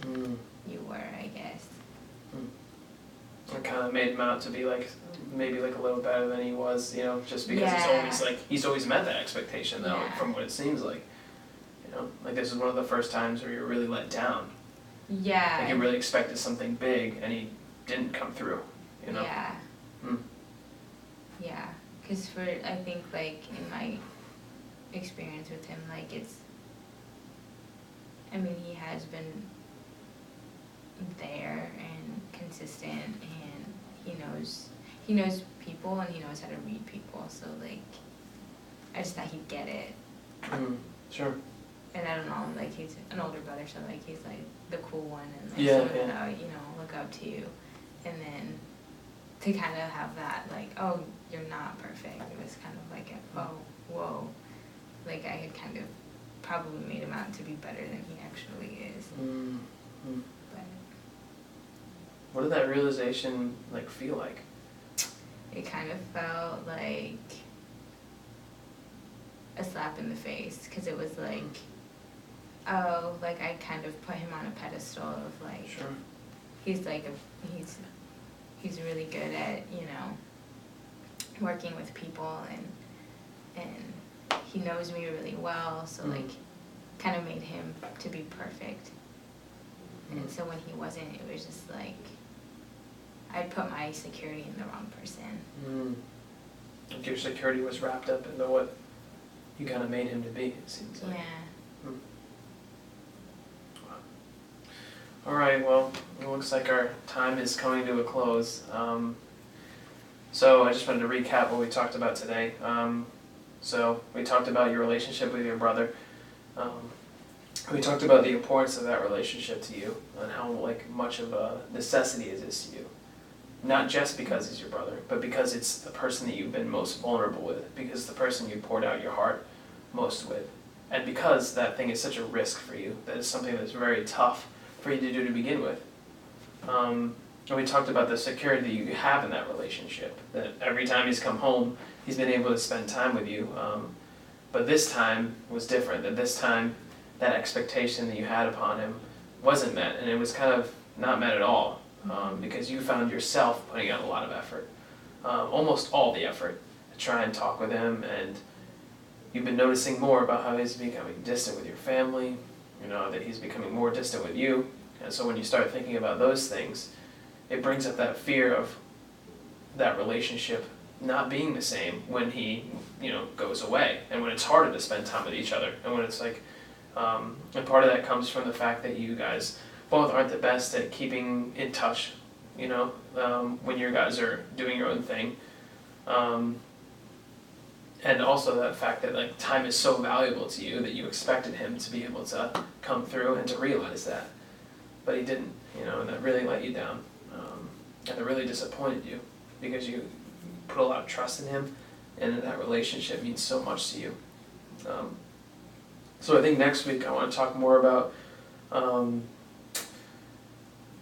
you were, I guess. It kind of made him out to be like, maybe like a little better than he was, you know, just because Yeah. he's always met that expectation though, Yeah. from what it seems like. You know, like this is one of the first times where you're really let down. Yeah. Like you really expected something big and he didn't come through, you know? Yeah. Hmm. Yeah. Because I think like in my experience with him, like he has been there and consistent, and he knows people and he knows how to read people, so like I just thought he'd get it. Sure. And I don't know, like he's an older brother, so like he's like the cool one and like Yeah, someone that I, look up to. And then to kind of have that like, oh, you're not perfect, it was kind of like whoa, like I had kind of probably made him out to be better than he actually is. But what did that realization like feel like? it kind of felt like a slap in the face, because it was like, oh, like I kind of put him on a pedestal of like, Sure. he's like he's really good at working with people, and he knows me really well, so like kind of made him to be perfect. And so when he wasn't, it was just like I'd put my security in the wrong person. Like your security was wrapped up into what you kind of made him to be, it seems like. Yeah. All right, well, it looks like our time is coming to a close. So I just wanted to recap what we talked about today. So we talked about your relationship with your brother. We talked about the importance of that relationship to you and how like much of a necessity it is to you. Not just because he's your brother, but because it's the person that you've been most vulnerable with, because the person you poured out your heart most with. And because that thing is such a risk for you, that is something that's very tough for you to do to begin with. And we talked about the security that you have in that relationship, that every time he's come home, he's been able to spend time with you. But this time was different, that this time that expectation that you had upon him wasn't met, and it was kind of not met at all, because you found yourself putting out a lot of effort, almost all the effort, to try and talk with him, and you've been noticing more about how he's becoming distant with your family, that he's becoming more distant with you. And so when you start thinking about those things, it brings up that fear of that relationship not being the same when he, goes away, and when it's harder to spend time with each other, and when it's like, and part of that comes from the fact that you guys both aren't the best at keeping in touch, when you guys are doing your own thing. And also that fact that like time is so valuable to you that you expected him to be able to come through and to realize that, but he didn't, and that really let you down, and it really disappointed you, because you put a lot of trust in him, and that relationship means so much to you. So I think next week I want to talk more about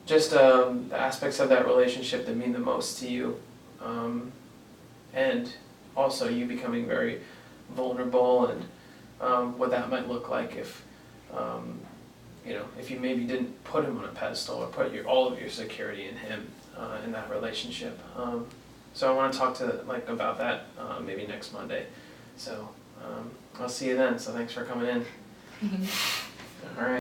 just the aspects of that relationship that mean the most to you, and also you becoming very vulnerable, and what that might look like if if you maybe didn't put him on a pedestal or put all of your security in him, in that relationship. So I want to talk about that maybe next Monday. So I'll see you then. So thanks for coming in.